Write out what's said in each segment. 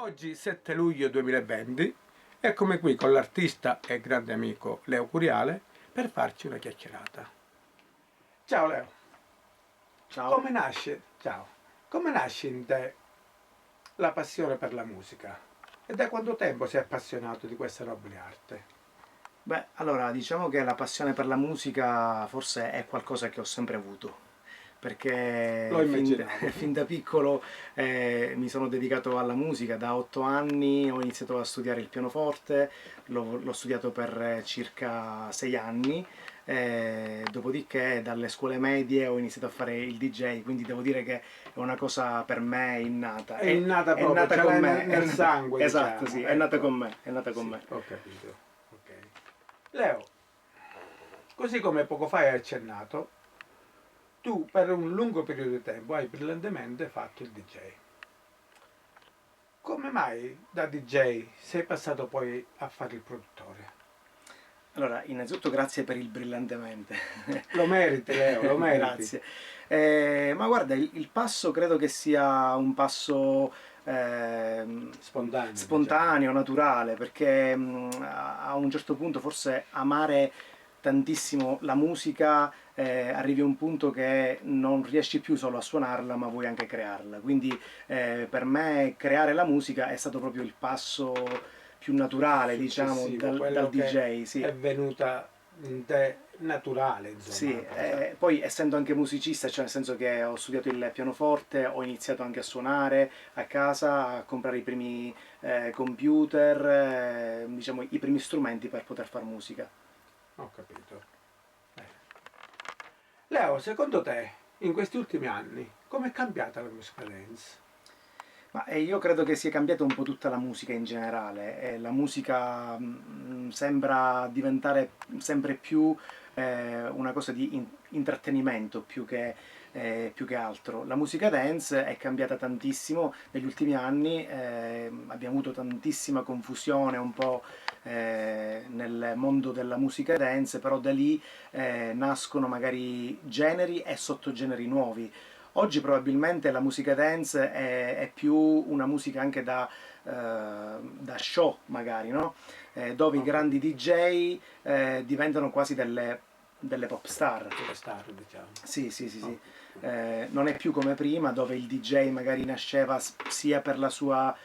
Oggi 7 luglio 2020, eccomi qui con l'artista e grande amico Leo Curiale per farci una chiacchierata. Ciao Leo, Ciao. come nasce in te la passione per la musica? E da quanto tempo sei appassionato di questa nobile arte? Beh, allora diciamo che la passione per la musica forse è qualcosa che ho sempre avuto, perché Lo immaginavo. fin da piccolo mi sono dedicato alla musica. Da 8 anni ho iniziato a studiare il pianoforte, l'ho studiato per circa 6 anni, dopodiché dalle scuole medie ho iniziato a fare il DJ, quindi devo dire che è una cosa per me innata. È innata È proprio, nata ce con l'hai me, nel sangue, esatto, diciamo. sì, è nata Ecco. con me, è nata con Sì, me. ho capito. Ok. Leo, così come poco fa hai accennato, tu per un lungo periodo di tempo hai brillantemente fatto il DJ. Come mai da DJ sei passato poi a fare il produttore? Allora, innanzitutto grazie per il brillantemente. Lo meriti, Leo, lo meriti. Grazie. Ma guarda, il passo credo che sia un passo Spontaneo, spontaneo, naturale, perché a un certo punto forse amare tantissimo la musica, arrivi a un punto che non riesci più solo a suonarla, ma vuoi anche crearla. Quindi per me creare la musica è stato proprio il passo più naturale, diciamo, Successivo, dal quello che DJ, sì. è venuta in te naturale, insomma, Sì, la cosa. poi essendo anche musicista, cioè nel senso che ho studiato il pianoforte, ho iniziato anche a suonare a casa, a comprare i primi computer, diciamo i primi strumenti per poter fare musica. Ho capito. Eh. Leo, secondo te, in questi ultimi anni, com'è cambiata la musica dance? Ma io credo che sia cambiata un po' tutta la musica in generale. La musica sembra diventare sempre più una cosa di intrattenimento più che altro. La musica dance è cambiata tantissimo negli ultimi anni, abbiamo avuto tantissima confusione un po' nel mondo della musica dance, però da lì nascono magari generi e sottogeneri nuovi. Oggi probabilmente la musica dance è più una musica anche da show, magari, no? Dove i Ho grandi capito. DJ diventano quasi delle pop star. Delle star, diciamo. Sì, sì, sì, Ho sì. capito. Non è più come prima, dove il DJ magari nasceva sia per la sua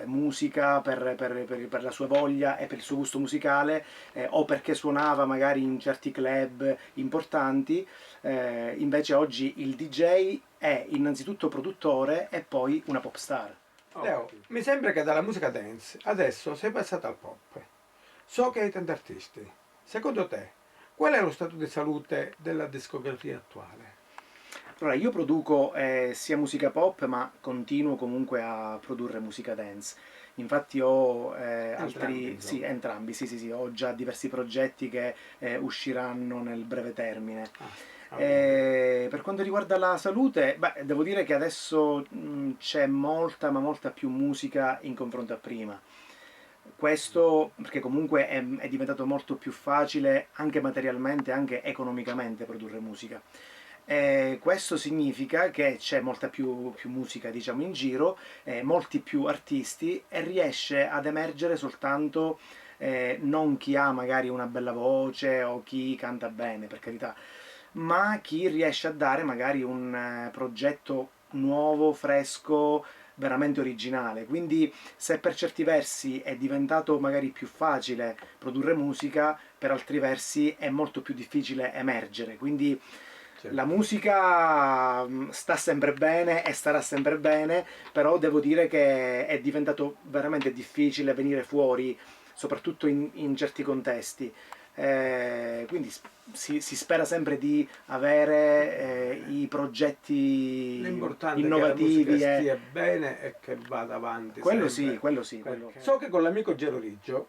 musica, per la sua voglia e per il suo gusto musicale, o perché suonava magari in certi club importanti. Invece oggi il DJ è innanzitutto produttore e poi una pop star. Leo, mi sembra che dalla musica dance adesso sei passato al pop. So che hai tanti artisti. Secondo te, qual è lo stato di salute della discografia attuale? Allora, io produco sia musica pop, ma continuo comunque a produrre musica dance. Infatti ho Entrambi, altri, sì, insomma. entrambi, sì, sì, sì, ho già diversi progetti che usciranno nel breve termine. Ah, va bene. Per quanto riguarda la salute, beh, devo dire che adesso c'è molta, ma molta più musica in confronto a prima. Questo perché comunque è diventato molto più facile anche materialmente, anche economicamente produrre musica. Questo significa che c'è molta più musica, diciamo, in giro, molti più artisti e riesce ad emergere soltanto non chi ha magari una bella voce o chi canta bene, per carità, ma chi riesce a dare magari un progetto nuovo, fresco, veramente originale. Quindi se per certi versi è diventato magari più facile produrre musica, per altri versi è molto più difficile emergere. Quindi la certo. musica sta sempre bene e starà sempre bene, però devo dire che è diventato veramente difficile venire fuori, soprattutto in certi contesti. Quindi si spera sempre di avere i progetti L'importante è che la musica innovativi e stia bene e che vada avanti quello sì, sempre. quello sì, quello. Perché so che con l'amico Gero Riggio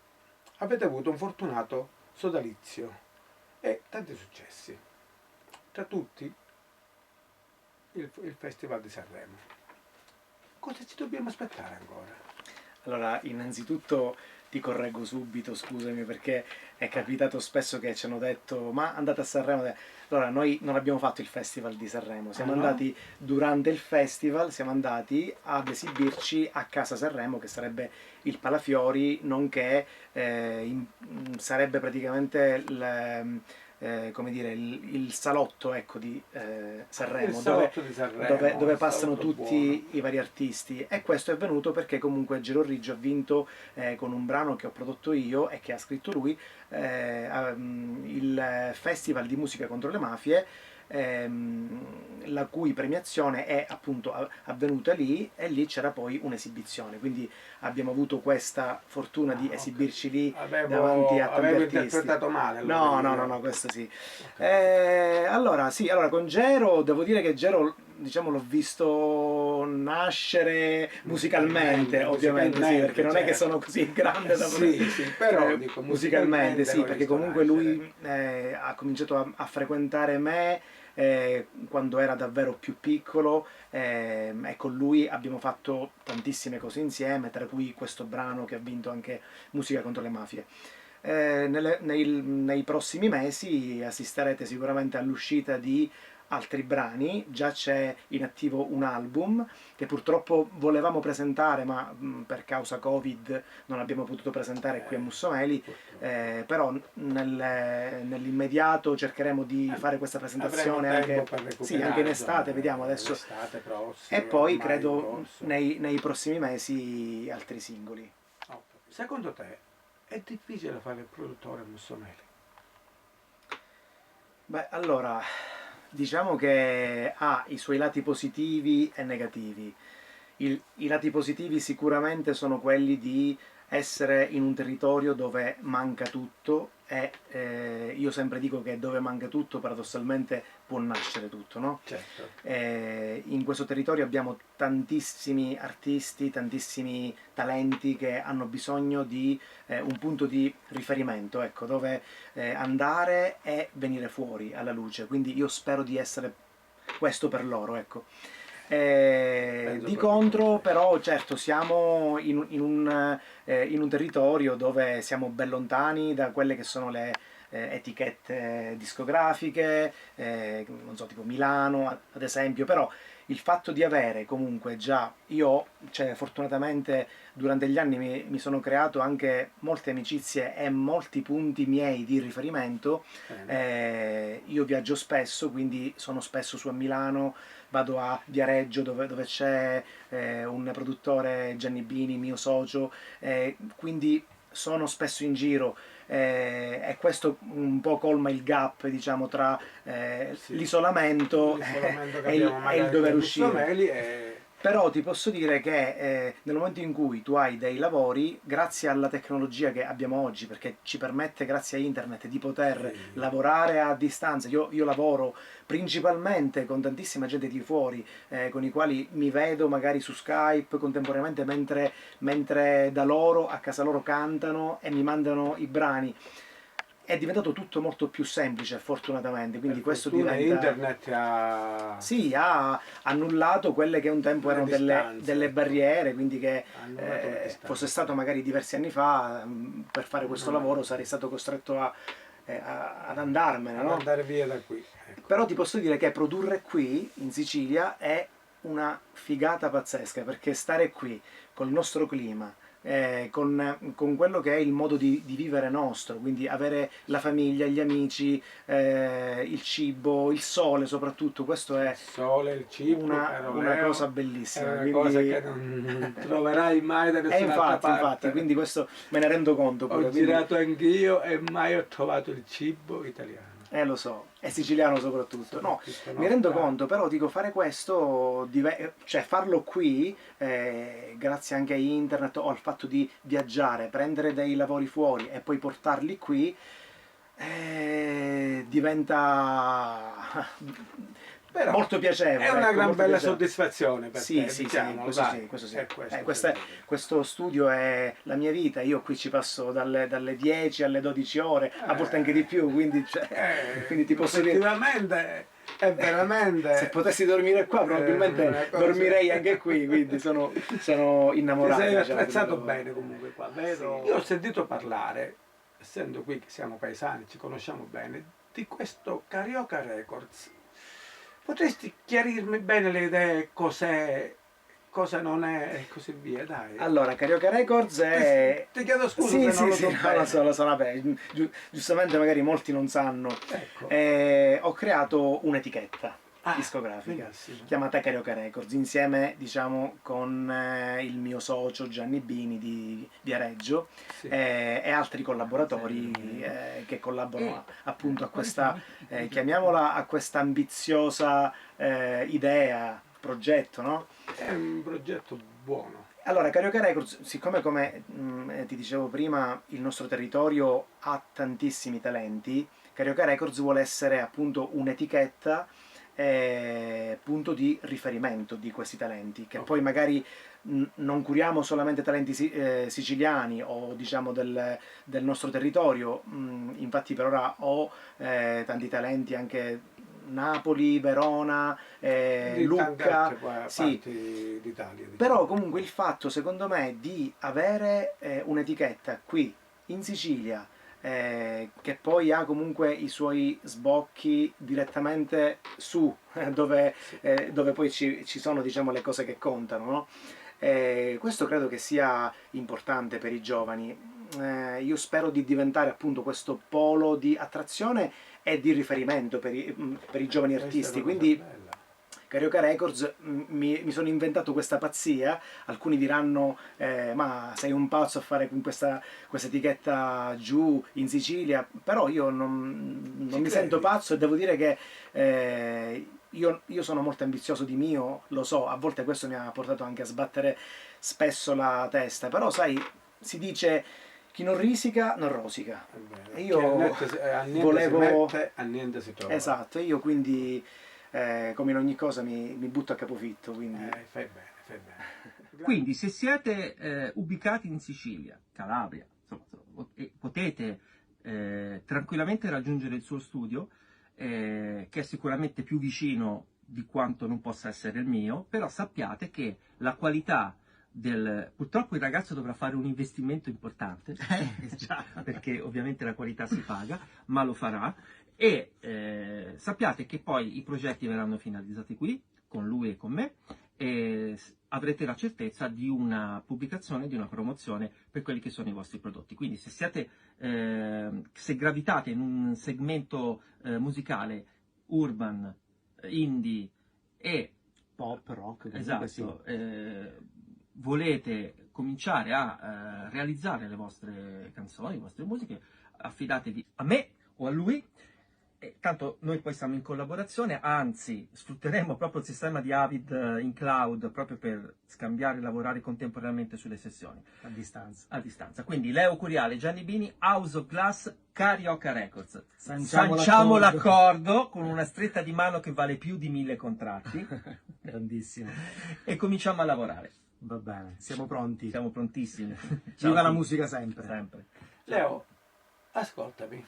avete avuto un fortunato sodalizio e tanti successi. Tra tutti il Festival di Sanremo. Cosa ci dobbiamo aspettare ancora? Allora, innanzitutto ti correggo subito, scusami, perché è capitato spesso che ci hanno detto ma andate a Sanremo. Allora, noi non abbiamo fatto il Festival di Sanremo, siamo Ah, no? andati durante il festival, siamo andati ad esibirci a Casa Sanremo, che sarebbe il Palafiori, nonché sarebbe praticamente come dire, il salotto, ecco, di Il Sanremo, salotto di Sanremo, dove il passano salotto buono. tutti i vari artisti. E questo è avvenuto perché comunque Gelo Riggio ha vinto con un brano che ho prodotto io e che ha scritto lui il Festival di musica contro le mafie, la cui premiazione è appunto avvenuta lì, e lì c'era poi un'esibizione, quindi abbiamo avuto questa fortuna di Ah, ho esibirci capito. lì davanti a tanti Avevo artisti. interpretato male allora No, no, no, io. no, questo sì. Ho capito. Allora, sì, allora con Gero devo dire che Gero, diciamo, l'ho visto nascere musicalmente, ovviamente, sì, perché Musicalmente, non è che certo. sono così grande da Sì, sì, però dico musicalmente, musicalmente sì, l'ho perché visto comunque nascere. lui ha cominciato a frequentare me quando era davvero più piccolo, e con lui abbiamo fatto tantissime cose insieme, tra cui questo brano che ha vinto anche Musica contro le mafie. Nei prossimi mesi assisterete sicuramente all'uscita di altri brani, già c'è in attivo un album che purtroppo volevamo presentare, ma per causa Covid non abbiamo potuto presentare qui a Mussomeli, Purtroppo. però nell'immediato cercheremo di fare questa Avremo presentazione tempo anche, per sì, anche in recuperare, estate, insomma, vediamo adesso, l'estate e prossima, poi ormai in credo corso. nei prossimi mesi altri singoli. Ho capito. Secondo te è difficile fare il produttore a Mussomeli? Beh, allora, diciamo che ha i suoi lati positivi e negativi. I lati positivi sicuramente sono quelli di essere in un territorio dove manca tutto, e io sempre dico che dove manca tutto paradossalmente può nascere tutto, no? Certo. In questo territorio abbiamo tantissimi artisti, tantissimi talenti che hanno bisogno di un punto di riferimento, ecco, dove andare e venire fuori alla luce. Quindi io spero di essere questo per loro, ecco. Penso Di proprio contro, così. però, certo, siamo in un territorio dove siamo ben lontani da quelle che sono le etichette discografiche, non so, tipo Milano, ad esempio, però il fatto di avere comunque già, cioè, fortunatamente durante gli anni mi sono creato anche molte amicizie e molti punti miei di riferimento. Bene. Io viaggio spesso, quindi sono spesso su a Milano, vado a Viareggio dove c'è un produttore, Gianni Bini, mio socio, quindi sono spesso in giro, e questo un po' colma il gap, diciamo, tra Sì. l'isolamento L'isolamento che e il, abbiamo e il magari qui a dover uscire. Mussomeli è... Però ti posso dire che nel momento in cui tu hai dei lavori, grazie alla tecnologia che abbiamo oggi, perché ci permette, grazie a internet, di poter Sì. lavorare a distanza. Io lavoro principalmente con tantissima gente di fuori, con i quali mi vedo magari su Skype contemporaneamente mentre da loro, a casa loro, cantano e mi mandano i brani. È diventato tutto molto più semplice, fortunatamente, Per quindi questo fortuna diventa... internet ha Sì, ha annullato quelle che un tempo le erano distanze, delle ecco. barriere, quindi che Ha annullato le fosse distanze. stato magari diversi anni fa, per fare questo Non è lavoro sarei stato costretto ad andarmene, ad no? andare via da qui, ecco. Però ti posso dire che produrre qui, in Sicilia, è una figata pazzesca, perché stare qui, col nostro clima, con quello che è il modo di vivere nostro, quindi avere la famiglia, gli amici, il cibo, il sole soprattutto, questo Il è sole, il cibo, caro una cosa Leo, è bellissima. una cosa Quindi, che non troverai mai da e nessun'altra infatti, parte. quindi questo me ne rendo conto Ho pure, quindi, girato anch'io e mai ho trovato il cibo italiano. lo so, è siciliano soprattutto. No, Soprattutto mi no, rendo qua. conto, però dico, fare questo, cioè farlo qui, grazie anche a internet o al fatto di viaggiare, prendere dei lavori fuori e poi portarli qui, diventa Però molto è piacevole, una ecco, gran molto bella piacevole. soddisfazione per Sì, te, sì, sì, diciamolo, questo dai. sì, questo sì. È questo che devo dire. Questo studio è la mia vita, io qui ci passo dalle 10 alle 12 ore, a volte anche di più, quindi, quindi ti posso dire, Effettivamente è se veramente potessi dormire qua probabilmente una cosa. dormirei anche qui, quindi sono Ti innamorato, sei diciamo, del mio attrezzato lavoro. bene comunque qua, Sì. vero? Io ho sentito parlare, essendo qui che siamo paesani, ci conosciamo bene, di questo Carioca Records. Potresti chiarirmi bene le idee, cos'è, cosa non è e così via, dai. Allora, Carioca Records è... Ti chiedo scusa Sì, se non sì, lo sì, so no, bene. lo so, vabbè, giustamente magari molti non sanno. Ecco. Ho creato un'etichetta Ah, discografica benissimo. chiamata Carioca Records, insieme, diciamo, con il mio socio Gianni Bini di Areggio, Sì. e altri collaboratori che collaborano appunto a questa, chiamiamola, a questa ambiziosa idea, progetto, no? È un progetto buono. Allora, Carioca Records, siccome come ti dicevo prima il nostro territorio ha tantissimi talenti, Carioca Records vuole essere appunto un'etichetta, punto di riferimento di questi talenti, che poi magari non curiamo solamente talenti siciliani o diciamo del nostro territorio, infatti per ora ho tanti talenti anche Napoli, Verona, Di tante Lucca, altre sì. parti d'Italia, Però diciamo. comunque il fatto, secondo me, di avere un'etichetta qui in Sicilia, che poi ha comunque i suoi sbocchi direttamente su, dove poi ci sono, diciamo, le cose che contano, no? Questo credo che sia importante per i giovani. Io spero di diventare appunto questo polo di attrazione e di riferimento per i giovani Questa è artisti, una cosa quindi bella. Carioca Records mi sono inventato questa pazzia. Alcuni diranno ma sei un pazzo a fare con questa etichetta giù in Sicilia, però io non Ci mi sento credi? pazzo e devo dire che io sono molto ambizioso di mio, lo so, a volte questo mi ha portato anche a sbattere spesso la testa, però sai, si dice chi non risica non rosica. È vero. E Chi io a niente si volevo... mette, a niente si trova. Esatto, e io quindi, come in ogni cosa, mi butto a capofitto, quindi... Fai bene, fai bene. Quindi se siete ubicati in Sicilia, Calabria, insomma, e potete tranquillamente raggiungere il suo studio, che è sicuramente più vicino di quanto non possa essere il mio, però sappiate che la qualità Purtroppo il ragazzo dovrà fare un investimento importante, già, perché ovviamente la qualità si paga, ma lo farà, e sappiate che poi i progetti verranno finalizzati qui, con lui e con me, e avrete la certezza di una pubblicazione, di una promozione per quelli che sono i vostri prodotti. Quindi se gravitate in un segmento musicale urban, indie e Pop, rock, comunque esatto, sì. volete cominciare a realizzare le vostre canzoni, le vostre musiche, affidatevi a me o a lui. E tanto noi poi siamo in collaborazione, anzi sfrutteremo proprio il sistema di Avid in cloud proprio per scambiare e lavorare contemporaneamente sulle sessioni A distanza. a distanza. Quindi Leo Curiale, Gianni Bini, House of Glass, Carioca Records. Sanciamo Sanciamo l'accordo. l'accordo con una stretta di mano che vale più di 1000 contratti Grandissimo. e cominciamo a lavorare. Va bene, siamo pronti. Siamo prontissimi. Ciao Viva a la tutti. musica sempre. Sempre. Leo, ascoltami.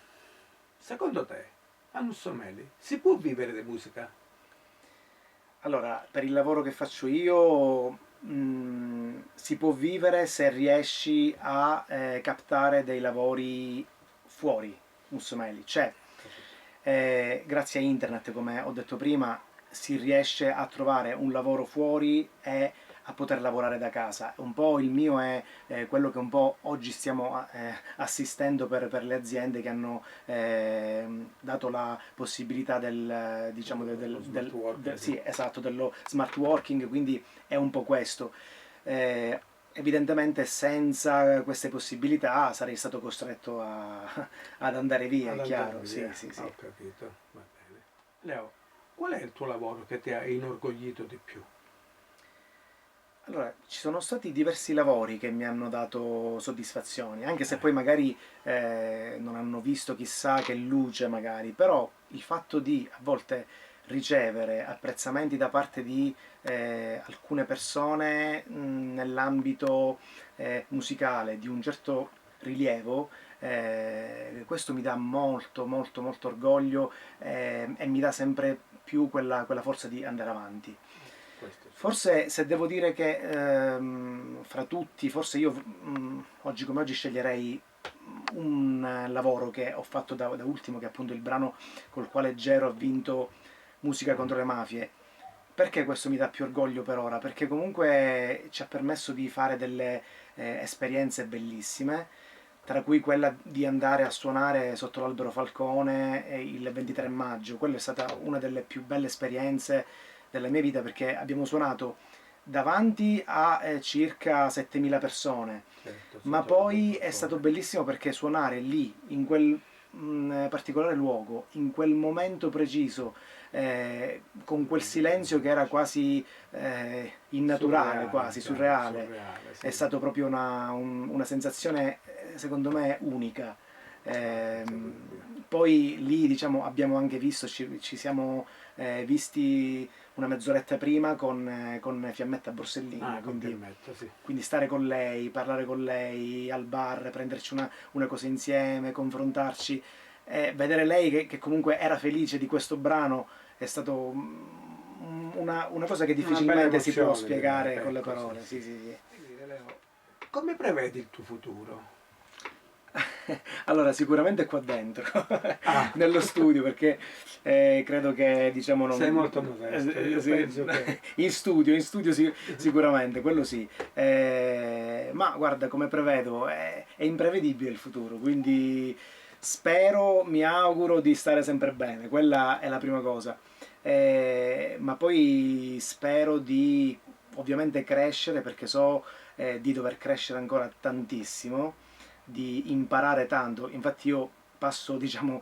Secondo te, a Nussomeli si può vivere di musica? Allora, per il lavoro che faccio io si può vivere se riesci a captare dei lavori fuori Mussomeli. Cioè, grazie a internet, come ho detto prima, si riesce a trovare un lavoro fuori e a poter lavorare da casa. Un po' il mio è quello che un po' oggi stiamo assistendo per le aziende che hanno dato la possibilità del, diciamo, smart working. sì, esatto, dello smart working, quindi è un po' questo. Eh, Evidentemente senza queste possibilità sarei stato costretto ad andare via, Ad è chiaro. andare Sì, via. sì, sì. Ho capito, va bene. Leo, qual è il tuo lavoro che ti ha inorgoglito di più? Allora, ci sono stati diversi lavori che mi hanno dato soddisfazioni, anche se poi magari non hanno visto chissà che luce magari, però il fatto di a volte ricevere apprezzamenti da parte di alcune persone nell'ambito musicale di un certo rilievo, questo mi dà molto molto molto orgoglio e mi dà sempre più quella forza di andare avanti. Questo sì. Forse se devo dire che fra tutti, forse io oggi come oggi sceglierei un lavoro che ho fatto da ultimo, che è appunto il brano col quale Gero ha vinto Musica contro le mafie. Perché questo mi dà più orgoglio per ora? Perché comunque ci ha permesso di fare delle esperienze bellissime, tra cui quella di andare a suonare sotto l'Albero Falcone il 23 maggio. Quella è stata una delle più belle esperienze della mia vita, perché abbiamo suonato davanti a circa 7000 persone, Certo, ma sotto l'albero poi del è stato Falcone. bellissimo perché suonare lì, in quel particolare luogo, in quel momento preciso, con quel silenzio che era quasi innaturale, Surreale, quasi diciamo, surreale, surreale, è sì. stato proprio una sensazione, secondo me, unica. Senza dubbio. Poi lì, diciamo, abbiamo anche visto, ci siamo visti una mezz'oretta prima con Fiammetta Borsellino, Ah, con quindi, Piammetta, sì. quindi stare con lei, parlare con lei al bar, prenderci una cosa insieme, confrontarci, vedere lei che comunque era felice di questo brano è stato una cosa che Una bella difficilmente si può emozione, spiegare direi. con le Ecco, sì, parole. sì. Sì, sì, sì. Quindi, Leo, come prevedi il tuo futuro? Allora, sicuramente qua dentro, Ah, nello studio, perché credo che, diciamo, sei non... molto modesto. Io sì, penso che in studio sicuramente, quello sì. Ma guarda, come prevedo, è imprevedibile il futuro, quindi spero, mi auguro di stare sempre bene, quella è la prima cosa. Ma poi spero di, ovviamente, crescere, perché so di dover crescere ancora tantissimo, di imparare tanto. Infatti io passo, diciamo,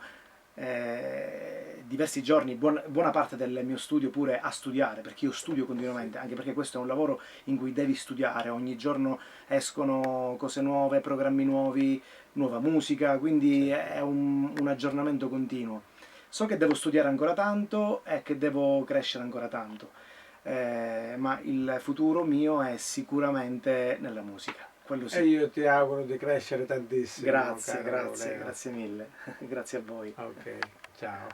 diversi giorni, buona parte del mio studio pure a studiare, perché io studio sì, continuamente, anche perché questo è un lavoro in cui devi studiare, ogni giorno escono cose nuove, programmi nuovi, nuova musica, quindi certo. è un aggiornamento continuo. So che devo studiare ancora tanto e che devo crescere ancora tanto, ma il futuro mio è sicuramente nella musica, quello E sì. io ti auguro di crescere tantissimo, Grazie, caro grazie, Leo. grazie mille. Grazie a voi. Ok, ciao.